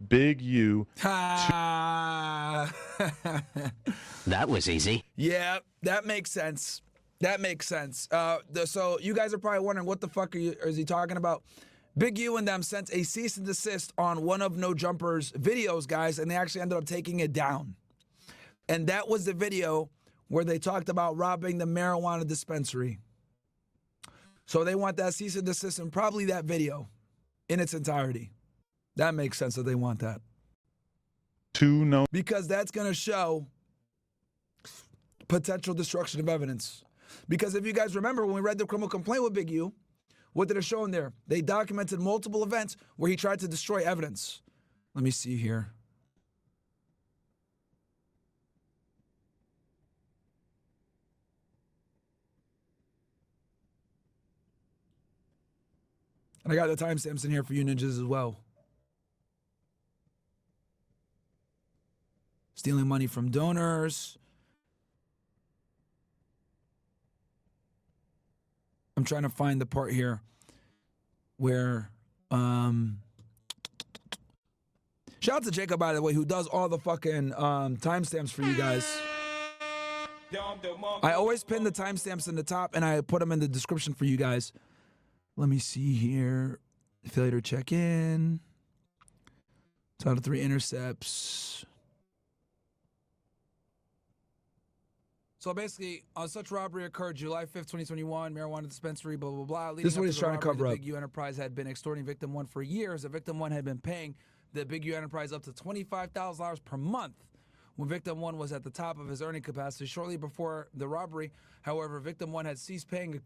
Big U. That was easy. Yeah, that makes sense. That makes sense. So you guys are probably wondering what the fuck is he talking about? Big U and them sent a cease and desist on one of No Jumper's videos, guys, and they actually ended up taking it down. And that was the video where they talked about robbing the marijuana dispensary. So they want that cease and desist and probably that video in its entirety. That makes sense that they want that. Because that's going to show potential destruction of evidence. Because if you guys remember when we read the criminal complaint with Big U, what did it show in there? They documented multiple events where he tried to destroy evidence. Let me see here. And I got the timestamps in here for you ninjas as well. Stealing money from donors. I'm trying to find the part here where shout out to Jacob, by the way, who does all the fucking timestamps for you guys. I always pin the timestamps in the top and I put them in the description for you guys. Let me see here. Failure to check in. 2 out of 3 intercepts. So basically, such robbery occurred July 5th, 2021, marijuana dispensary, blah, blah, blah. This is what he's trying to cover up. The Big U Enterprise had been extorting Victim 1 for years. The Victim 1 had been paying the Big U Enterprise up to $25,000 per month when Victim 1 was at the top of his earning capacity. Shortly before the robbery, however, Victim 1 had ceased paying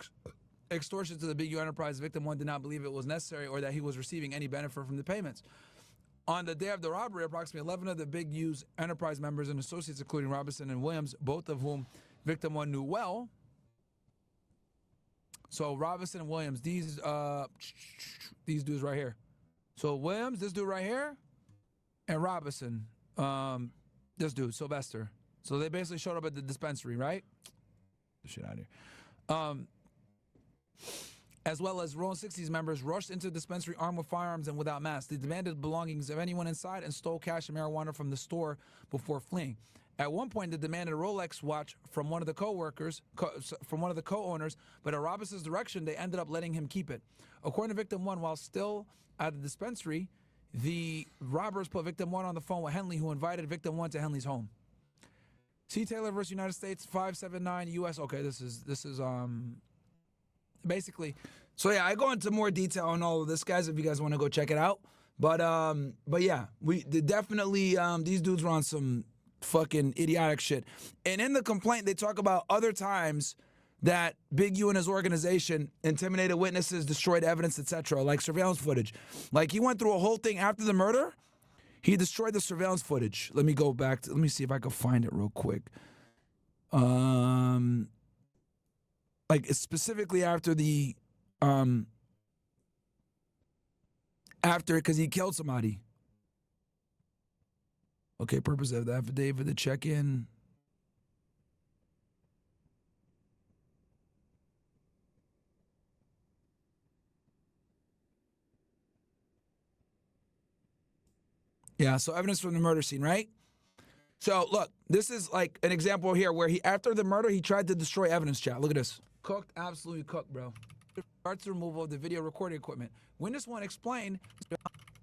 extortion to the Big U Enterprise. Victim 1 did not believe it was necessary or that he was receiving any benefit from the payments. On the day of the robbery, approximately 11 of the Big U's Enterprise members and associates, including Robinson and Williams, both of whom Victim 1 knew well. So Robinson and Williams, these dudes right here. So Williams, this dude right here, and Robinson, this dude, Sylvester. So they basically showed up at the dispensary, right? Get the shit out of here. As well as Rolling 60s members rushed into the dispensary armed with firearms and without masks. They demanded belongings of anyone inside and stole cash and marijuana from the store before fleeing. At one point, they demanded a Rolex watch from one of the co-owners, but at Robinson's direction, they ended up letting him keep it. According to Victim 1, while still at the dispensary, the robbers put Victim 1 on the phone with Henley, who invited Victim 1 to Henley's home. C. Taylor versus United States, 579 U.S. Okay, this is basically. So yeah, I go into more detail on all of this, guys, if you guys want to go check it out. But yeah, definitely these dudes were on some fucking idiotic shit. And in the complaint, they talk about other times that Big U and his organization intimidated witnesses, destroyed evidence, etc., like surveillance footage. Like he went through a whole thing after the murder. He destroyed the surveillance footage. Let me go back. Let me see if I can find it real quick. Like specifically after the because he killed somebody. Okay, purpose of the affidavit, the check-in. Yeah, so evidence from the murder scene, right? So look, this is like an example here where after the murder, he tried to destroy evidence, chat. Look at this. Cooked, absolutely cooked, bro. Starts the removal of the video recording equipment. Witness 1 explained,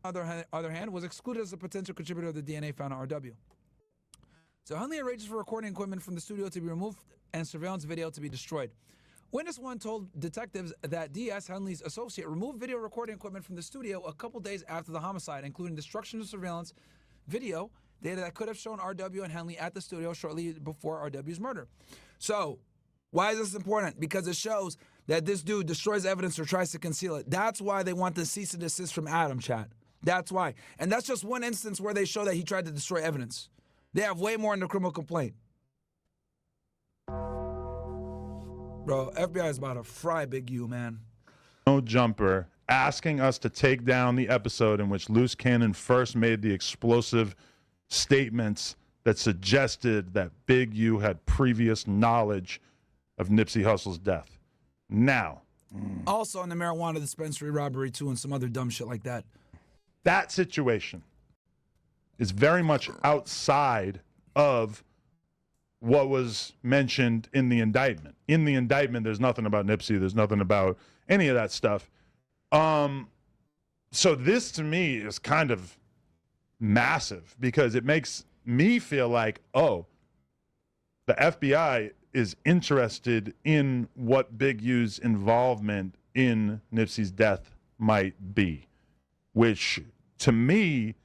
on the other hand, was excluded as a potential contributor of the DNA found on RW. So Henley arranges for recording equipment from the studio to be removed and surveillance video to be destroyed. Witness 1 told detectives that DS, Henley's associate, removed video recording equipment from the studio a couple days after the homicide, including destruction of surveillance video data that could have shown RW and Henley at the studio shortly before RW's murder. So, why is this important? Because it shows that this dude destroys evidence or tries to conceal it. That's why they want the cease and desist from Adam, chat. That's why. And that's just one instance where they show that he tried to destroy evidence. They have way more in the criminal complaint. Bro, FBI is about to fry Big U, man. No Jumper asking us to take down the episode in which Loose Cannon first made the explosive statements that suggested that Big U had previous knowledge of Nipsey Hussle's death. Now. Also in the marijuana dispensary robbery, too, and some other dumb shit like that. That situation. is very much outside of what was mentioned in the indictment. In the indictment, there's nothing about Nipsey. There's nothing about any of that stuff. So this to me is kind of massive because it makes me feel like, oh, the FBI is interested in what Big U's involvement in Nipsey's death might be, which to me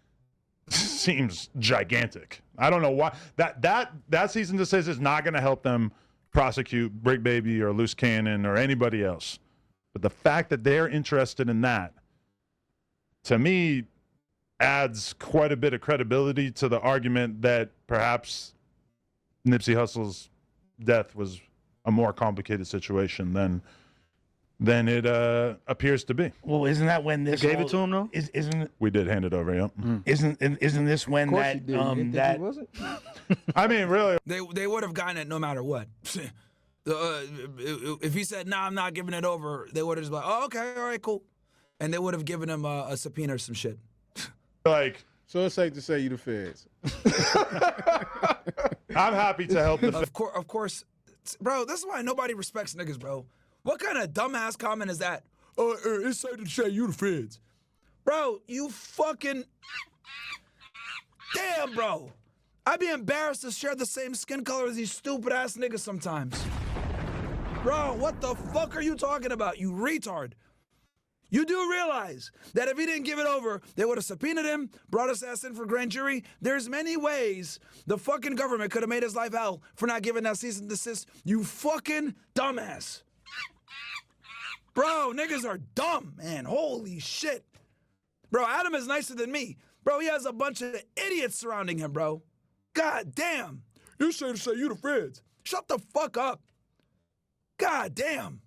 seems gigantic. I don't know why that cease and desist is not going to help them prosecute Brick Baby or Loose Cannon or anybody else. But the fact that they're interested in that, to me, adds quite a bit of credibility to the argument that perhaps Nipsey Hussle's death was a more complicated situation than it appears to be. Well, isn't that when this gave it to him though? Isn't We did hand it over, yeah. isn't this when that that wasn't? I mean, really, They would have gotten it no matter what. If he said, "Nah, I'm not giving it over," they would have just been like, "Oh, okay, all right, cool," and they would have given him a subpoena or some shit. like, So it's safe to say you the feds. I'm happy to help the Of course, bro. This is why nobody respects niggas, bro. What kind of dumbass comment is that? It's safe to say you the feds, bro. You fucking damn, bro. I'd be embarrassed to share the same skin color as these stupid ass niggas sometimes. Bro, what the fuck are you talking about, you retard? You do realize that if he didn't give it over, they would have subpoenaed him, brought his ass in for grand jury. There's many ways the fucking government could have made his life hell for not giving that cease and desist. You fucking dumbass. Bro, niggas are dumb, man. Holy shit. Bro, Adam is nicer than me. Bro, he has a bunch of idiots surrounding him, bro. God damn. You say you the feds. Shut the fuck up. God damn.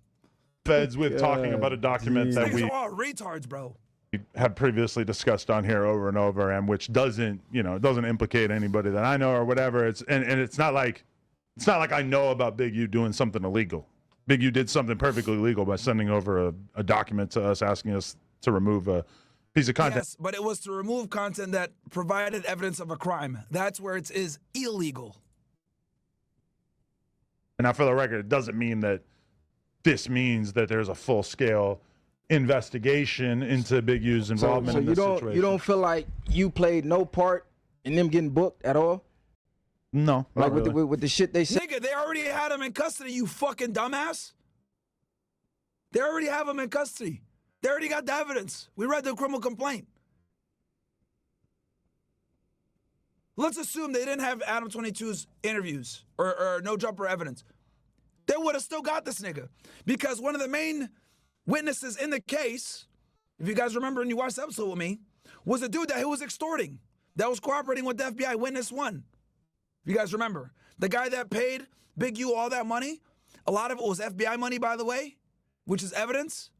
feds with talking about a document that Niggas we are all retards, bro. have previously discussed on here over and over, and which doesn't implicate anybody that I know or whatever. It's not like I know about Big U doing something illegal. Big U did something perfectly legal by sending over a document to us asking us to remove a piece of content. Yes, but it was to remove content that provided evidence of a crime. That's where it is illegal. And now, for the record, it doesn't mean that this means that there's a full-scale investigation into Big U's involvement So in you this don't situation. you don't feel like you played no part in them getting booked at all? No, Like not really. with the shit they said. Nigga, they already had him in custody, you fucking dumbass. They already have him in custody. They already got the evidence. We read the criminal complaint. Let's assume they didn't have Adam 22's interviews or no jumper evidence. They would have still got this nigga. Because one of the main witnesses in the case, if you guys remember and you watched the episode with me, was a dude that he was extorting, that was cooperating with the FBI, witness one. If you guys remember. The guy that paid Big U all that money, a lot of it was FBI money, by the way, which is evidence.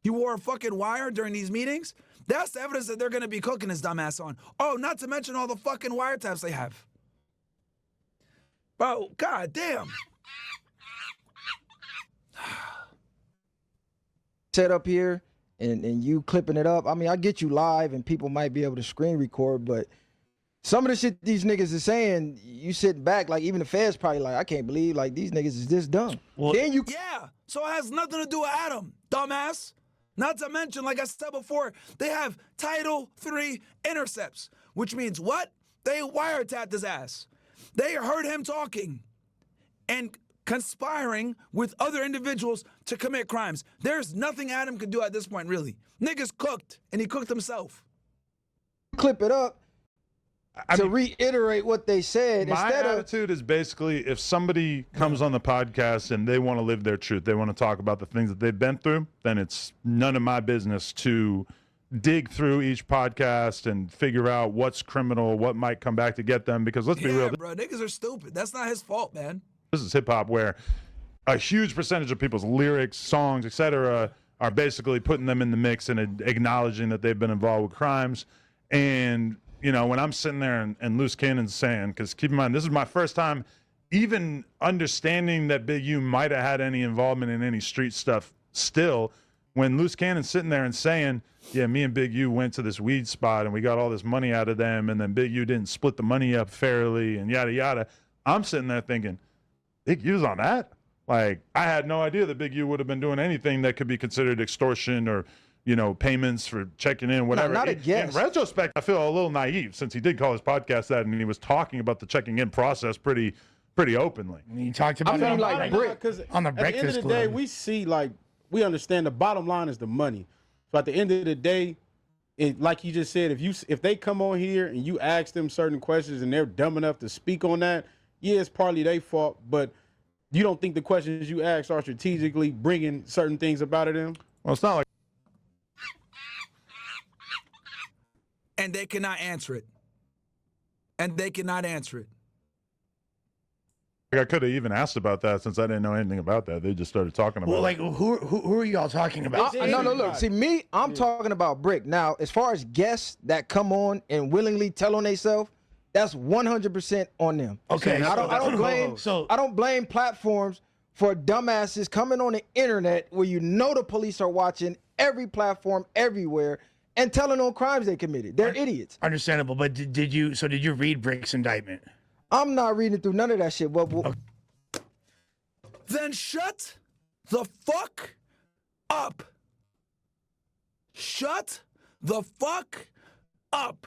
He wore a fucking wire during these meetings. That's the evidence that they're going to be cooking his dumbass on. Oh, not to mention all the fucking wiretaps they have. Bro, god damn. Set up here and you clipping it up. I mean, I get you live and people might be able to screen record, but some of the shit these niggas is saying, you sitting back, like even the feds probably like, I can't believe like these niggas is this dumb. Well, then you Yeah, so it has nothing to do with Adam, dumbass. Not to mention, like I said before, they have Title III intercepts, which means what? They wiretapped his ass. They heard him talking and conspiring with other individuals to commit crimes. There's nothing Adam could do at this point, really. Niggas cooked, and he cooked himself. clip it up I to mean, reiterate what they said my instead of attitude is basically if somebody comes on the podcast and they want to live their truth, they want to talk about the things that they've been through, then it's none of my business to dig through each podcast and figure out what's criminal, what might come back to get them. Because let's be real, bro, niggas are stupid. That's not his fault, man. this is hip hop where a huge percentage of people's lyrics, songs, etc., are basically putting them in the mix and acknowledging that they've been involved with crimes. And you know, when I'm sitting there and Loose Cannon's saying, because keep in mind, this is my first time even understanding that Big U might have had any involvement in any street stuff still, when Loose Cannon's sitting there and saying, yeah, me and Big U went to this weed spot and we got all this money out of them, and then Big U didn't split the money up fairly and yada, yada, I'm sitting there thinking, Big U's on that? Like, I had no idea that Big U would have been doing anything that could be considered extortion or, you know, payments for checking in, whatever. Not a guess. In retrospect, I feel a little naive since he did call his podcast that, and he was talking about the checking in process pretty openly. And he talked about I mean, it like, Because on the at the end of Breakfast the day, Club. we see, like, we understand the bottom line is the money. So at the end of the day, like you just said, if they come on here and you ask them certain questions and they're dumb enough to speak on that, yeah, it's partly their fault, but you don't think the questions you ask are strategically bringing certain things about of them? Well, it's not like And they cannot answer it. And they cannot answer it. I could have even asked about that since I didn't know anything about that. They just started talking about Well, it. like, who are y'all talking about? No, look. See, me, I'm talking about Brick. Now, as far as guests that come on and willingly tell on themselves, that's 100% on them. Okay, I don't blame platforms for dumbasses coming on the internet where you know the police are watching every platform everywhere and telling on crimes they committed. They're idiots. Understandable, but did you read Brick's indictment? I'm not reading through none of that shit. Well, Then shut the fuck up. Shut the fuck up.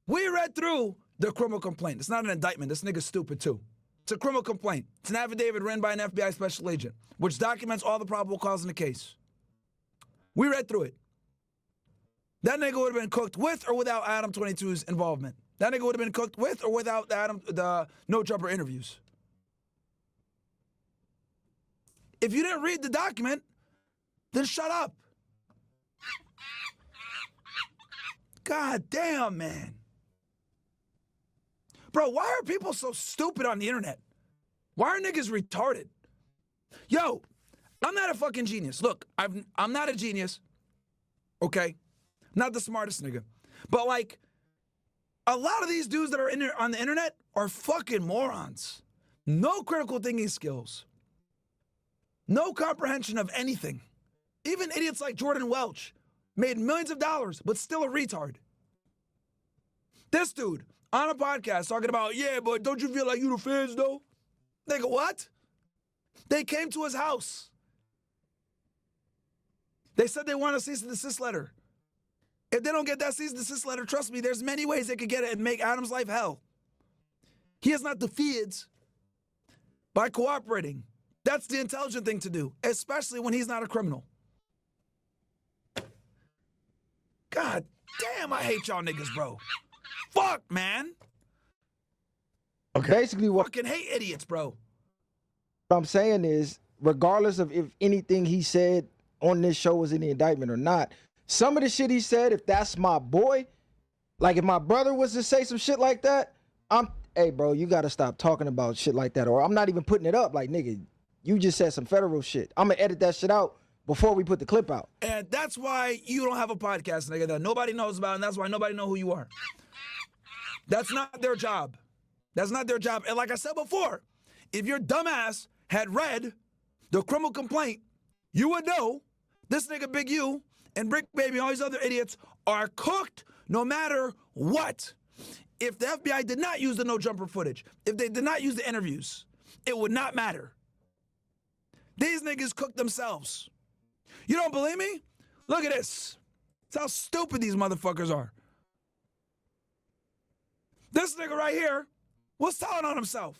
We read through the criminal complaint. It's not an indictment. This nigga's stupid too. It's a criminal complaint. It's an affidavit written by an FBI special agent, which documents all the probable cause in the case. We read through it. That nigga would have been cooked with or without Adam 22's involvement. That nigga would have been cooked with or without the no jumper interviews. If you didn't read the document, then shut up. God damn, man. Bro, why are people so stupid on the internet? Why are niggas retarded? Yo, I'm not a fucking genius. Look, I'm not a genius. Okay? Not the smartest nigga. But like, a lot of these dudes that are on the internet are fucking morons. No critical thinking skills. No comprehension of anything. Even idiots like Jordan Welch made millions of dollars, but still a retard. This dude on a podcast talking about, yeah, but don't you feel like you the fans though? Nigga, what? They came to his house. They said they want a cease and desist letter. If they don't get that cease and desist letter, trust me, there's many ways they could get it and make Adam's life hell. He is not defeated by cooperating. That's the intelligent thing to do, especially when he's not a criminal. God damn, I hate y'all niggas, bro. Fuck, man. okay. Basically, what Fucking hate idiots, bro. I'm saying is, regardless of if anything he said on this show was in the indictment or not, some of the shit he said, if that's my boy, like if my brother was to say some shit like that, hey, bro, you got to stop talking about shit like that. Or I'm not even putting it up. Like, nigga, you just said some federal shit. I'm going to edit that shit out before we put the clip out. And that's why you don't have a podcast, nigga, that nobody knows about, and that's why nobody know who you are. That's not their job. That's not their job. And like I said before, if your dumbass had read the criminal complaint, you would know this nigga Big U and Brick Baby and all these other idiots are cooked no matter what. If the FBI did not use the no jumper footage, if they did not use the interviews, it would not matter. These niggas cooked themselves. You don't believe me? Look at this. That's how stupid these motherfuckers are. This nigga right here was telling on himself.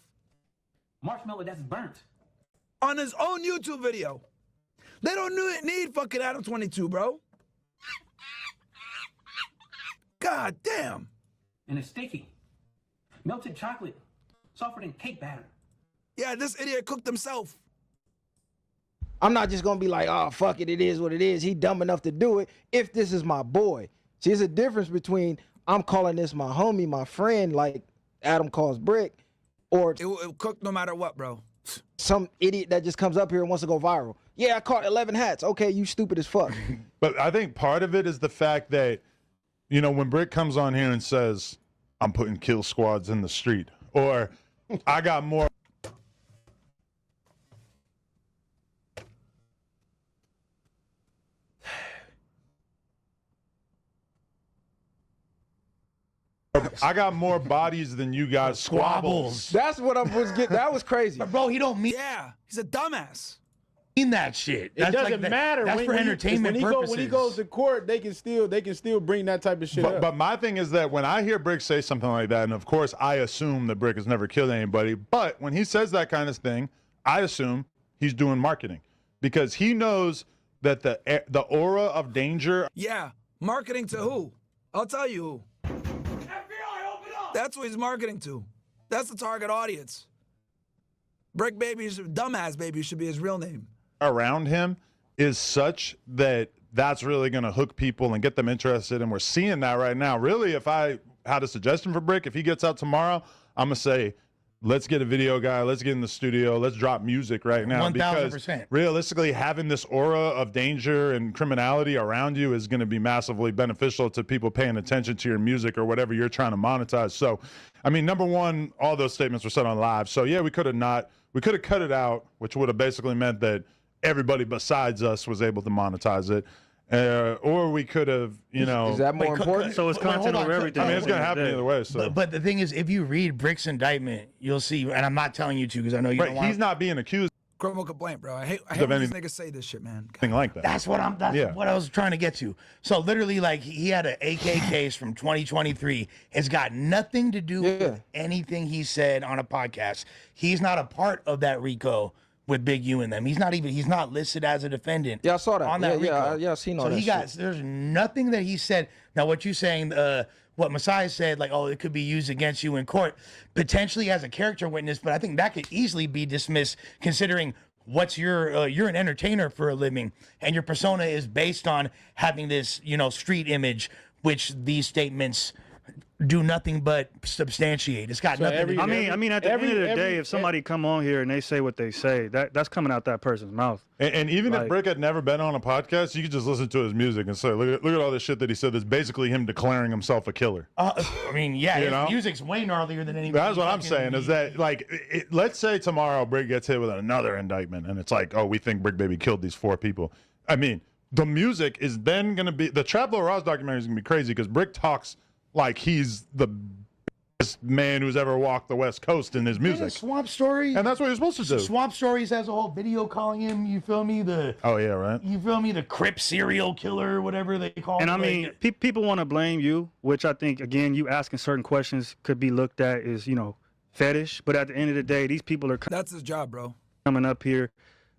Marshmallow that's burnt. On his own YouTube video. They don't need fucking Adam 22, bro. God damn. And it's sticky. Melted chocolate. Softer than cake batter. Yeah, this idiot cooked himself. I'm not just going to be like, oh, fuck it, it is what it is. He dumb enough to do it if this is my boy. See, there's a difference between I'm calling this my homie, my friend, like Adam calls Brick, or It cooked no matter what, bro. some idiot that just comes up here and wants to go viral. Yeah, I caught 11 hats. Okay, you stupid as fuck. But I think part of it is the fact that, you know, when Brick comes on here and says, I'm putting kill squads in the street, or I got more. I got more bodies than you guys. Squabbles. That's what I was getting. That was crazy. But bro, he don't mean Yeah, he's a dumbass. that shit. It That's doesn't matter. That's for entertainment purposes. When he goes to court, they can still bring that type of shit up. But my thing is that when I hear Brick say something like that, and of course I assume that Brick has never killed anybody, but when he says that kind of thing, I assume he's doing marketing because he knows that the aura of danger. Yeah, marketing to who? I'll tell you who. That's what he's marketing to. That's the target audience. Brick Baby, Dumbass Baby should be his real name. Around him is such that that's really going to hook people and get them interested, and we're seeing that right now. Really, if I had a suggestion for Brick, if he gets out tomorrow, I'm going to say, let's get a video guy, let's get in the studio, let's drop music right now. 1000%. Because realistically, having this aura of danger and criminality around you is going to be massively beneficial to people paying attention to your music or whatever you're trying to monetize. So, I mean, number one, all those statements were said on live. So, yeah, we could have cut it out, which would have basically meant that everybody besides us was able to monetize it. Or we could have, Is that more important? So it's content over everything. I mean, it's going to happen either way. So. But the thing is, if you read Brick's indictment, you'll see, and I'm not telling you to because I know you don't want he's not being accused Criminal complaint, bro. I hate of when these niggas say this shit, man. of anything like that. That's what I was trying to get to. So literally, like, he had an AK case from 2023. It's got nothing to do with anything he said on a podcast. He's not a part of that RICO with Big U and them. He's not listed as a defendant. Yeah, I saw that. On that Yeah, RICO. I seen all that shit. There's nothing that he said. Now, what you saying, what Messiah said, like, oh, it could be used against you in court, potentially as a character witness, but I think that could easily be dismissed considering you're an entertainer for a living, and your persona is based on having this, street image, which these statements do nothing but substantiate. It's got nothing to do. I mean, at the end of the day, if somebody come on here and they say what they say, that's coming out that person's mouth. And even if Brick had never been on a podcast, you could just listen to his music and say, look at all this shit that he said. That's basically him declaring himself a killer. His music's way gnarlier than anything. That's what I'm saying is that, like, let's say tomorrow Brick gets hit with another indictment and it's like, oh, we think Brick Baby killed these 4 people. I mean, the music is then going to be, the Traplo Ross documentary is going to be crazy because Brick talks like he's the best man who's ever walked the West Coast in his music. Swamp Story. And that's what you're supposed to do. Swamp Stories has a whole video calling him, you feel me? Oh, yeah, right? You feel me? The Crip serial killer, whatever they call him. And I mean, people want to blame you, which I think, again, you asking certain questions could be looked at as, fetish. But at the end of the day, these people are That's his job, bro. coming up here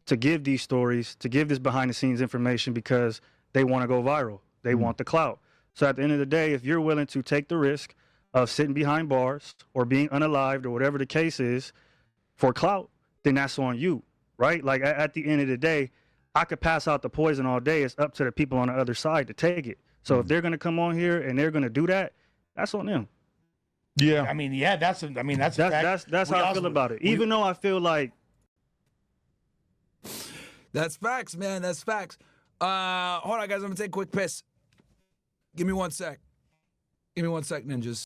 to give these stories, to give this behind-the-scenes information because they want to go viral. They want the clout. So at the end of the day, if you're willing to take the risk of sitting behind bars or being unalived or whatever the case is for clout, then that's on you, right? Like at the end of the day, I could pass out the poison all day. It's up to the people on the other side to take it. So if they're going to come on here and they're going to do that, that's on them. Yeah. I mean, yeah, that's how I feel about it. Even though I feel like That's facts, man. That's facts. Hold on, guys. I'm going to take a quick piss. Give me 1 sec. Give me 1 sec, ninjas.